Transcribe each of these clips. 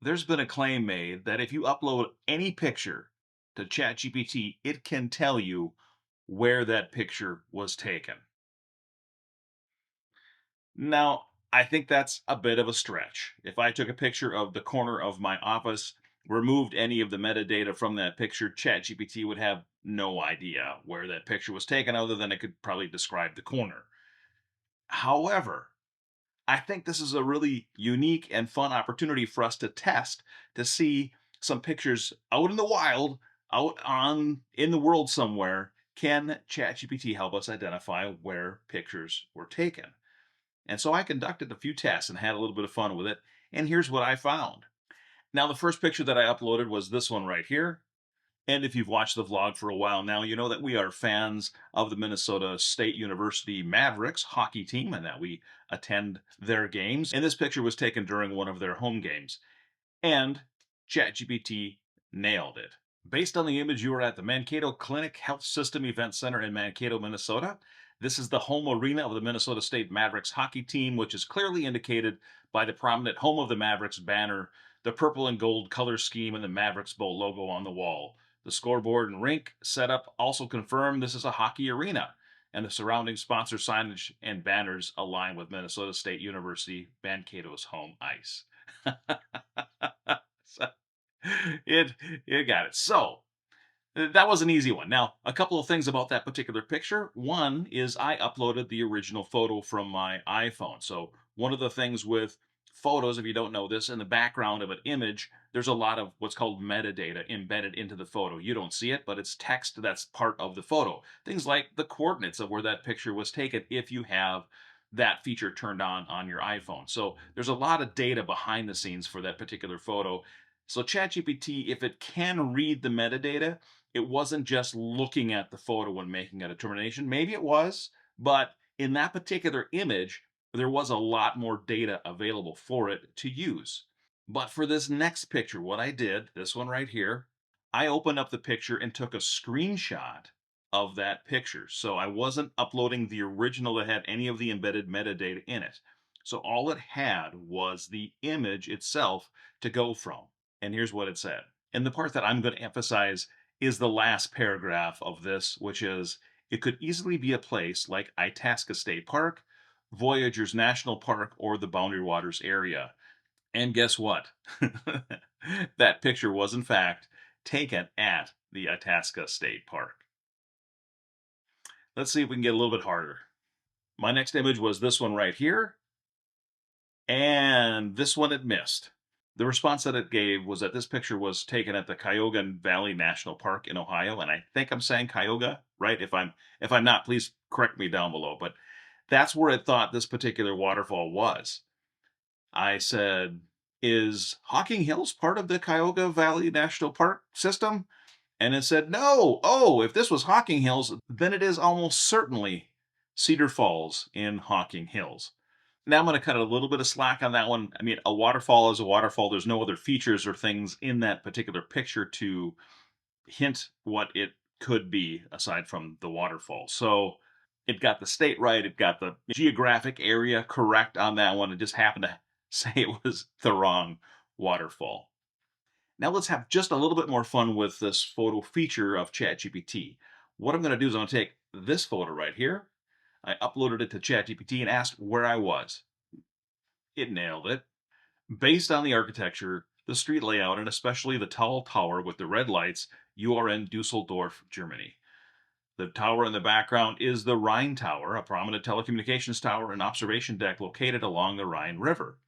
There's been a claim made that if you upload any picture to ChatGPT, it can tell you where that picture was taken. Now, I think that's a bit of a stretch. If I took a picture of the corner of my office, removed any of the metadata from that picture, ChatGPT would have no idea where that picture was taken other than it could probably describe the corner. However, I think this is a really unique and fun opportunity for us to test to see some pictures out in the wild, out on in the world somewhere. Can ChatGPT help us identify where pictures were taken? And so I conducted a few tests and had a little bit of fun with it. And here's what I found. Now, the first picture that I uploaded was this one right here. And if you've watched the vlog for a while now, you know that we are fans of the Minnesota State University Mavericks hockey team and that we attend their games. And this picture was taken during one of their home games. And ChatGPT nailed it. Based on the image, you are at the Mankato Clinic Health System Event Center in Mankato, Minnesota. This is the home arena of the Minnesota State Mavericks hockey team, which is clearly indicated by the prominent Home of the Mavericks banner, the purple and gold color scheme, and the Mavericks Bowl logo on the wall. The scoreboard and rink setup also confirm this is a hockey arena, and the surrounding sponsor signage and banners align with Minnesota State University Mankato's home ice. So, it it got it. So that was an easy one. Now, a couple of things about that particular picture. One is I uploaded the original photo from my iPhone. So one of the things with photos, if you don't know this, in the background of an image, there's a lot of what's called metadata embedded into the photo. You don't see it, but it's text that's part of the photo. Things like the coordinates of where that picture was taken if you have that feature turned on your iPhone. So there's a lot of data behind the scenes for that particular photo. So ChatGPT, if it can read the metadata, it wasn't just looking at the photo when making a determination. Maybe it was, but in that particular image, there was a lot more data available for it to use. But for this next picture, what I did, this one right here, I opened up the picture and took a screenshot of that picture. So I wasn't uploading the original that had any of the embedded metadata in it. So all it had was the image itself to go from. And here's what it said. And the part that I'm going to emphasize is the last paragraph of this, which is it could easily be a place like Itasca State Park, Voyageurs National Park, or the Boundary Waters area. And guess what? That picture was, in fact, taken at the Itasca State Park. Let's see if we can get a little bit harder. My next image was this one right here, and this one it missed. The response that it gave was that this picture was taken at the Cuyahoga Valley National Park in Ohio, and I think I'm saying Cuyahoga, right? If I'm not, please correct me down below. But that's where it thought this particular waterfall was. I said, "Is Hocking Hills part of the Cuyahoga Valley National Park system?" And it said, "No. Oh, if this was Hocking Hills, then it is almost certainly Cedar Falls in Hocking Hills." Now I'm going to cut a little bit of slack on that one. I mean, a waterfall is a waterfall. There's no other features or things in that particular picture to hint what it could be aside from the waterfall. So it got the state right. It got the geographic area correct on that one. It just happened to say it was the wrong waterfall. Now let's have just a little bit more fun with this photo feature of ChatGPT. What I'm going to do is I'm going to take this photo right here. I uploaded it to ChatGPT and asked where I was. It nailed it. Based on the architecture, the street layout, and especially the tall tower with the red lights, you are in Dusseldorf, Germany. The tower in the background is the Rhine Tower, a prominent telecommunications tower and observation deck located along the Rhine River.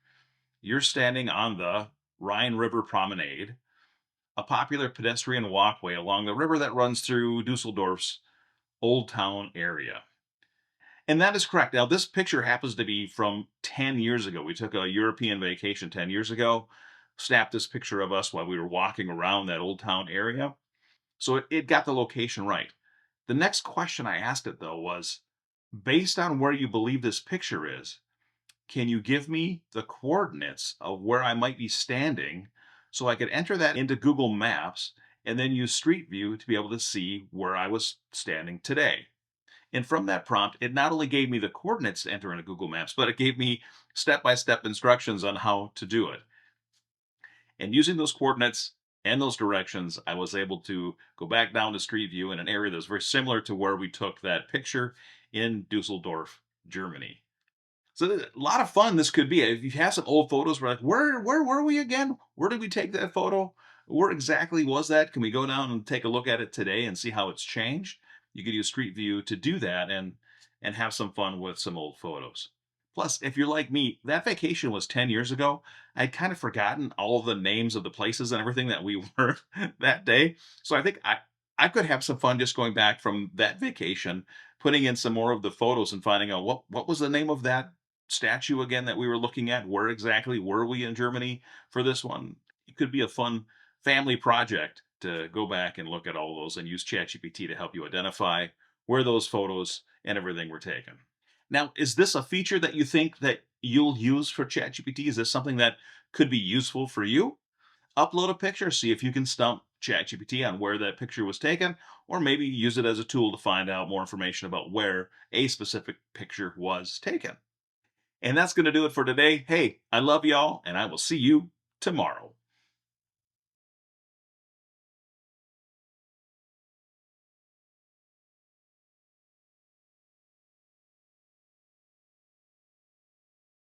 You're standing on the Rhine River Promenade, a popular pedestrian walkway along the river that runs through Dusseldorf's Old Town area. And that is correct. Now, this picture happens to be from 10 years ago. We took a European vacation 10 years ago, snapped this picture of us while we were walking around that Old Town area. So it got the location right. The next question I asked it, though, was based on where you believe this picture is, can you give me the coordinates of where I might be standing so I could enter that into Google Maps and then use Street View to be able to see where I was standing today? And from that prompt, it not only gave me the coordinates to enter into Google Maps, but it gave me step by step instructions on how to do it. And using those coordinates and those directions, I was able to go back down to Street View in an area that was very similar to where we took that picture in Dusseldorf, Germany. So a lot of fun this could be. If you have some old photos, we're like, where were we again? Where did we take that photo? Where exactly was that? Can we go down and take a look at it today and see how it's changed? You could use Street View to do that and have some fun with some old photos. Plus, if you're like me, that vacation was 10 years ago. I'd kind of forgotten all of the names of the places and everything that we were that day. So I think I could have some fun just going back from that vacation, putting in some more of the photos and finding out what was the name of that statue again that we were looking at? Where exactly were we in Germany for this one? It could be a fun family project to go back and look at all those and use ChatGPT to help you identify where those photos and everything were taken. Now, is this a feature that you think that you'll use for ChatGPT? Is this something that could be useful for you? Upload a picture, see if you can stump ChatGPT on where that picture was taken, or maybe use it as a tool to find out more information about where a specific picture was taken. And that's going to do it for today. Hey, I love y'all, and I will see you tomorrow.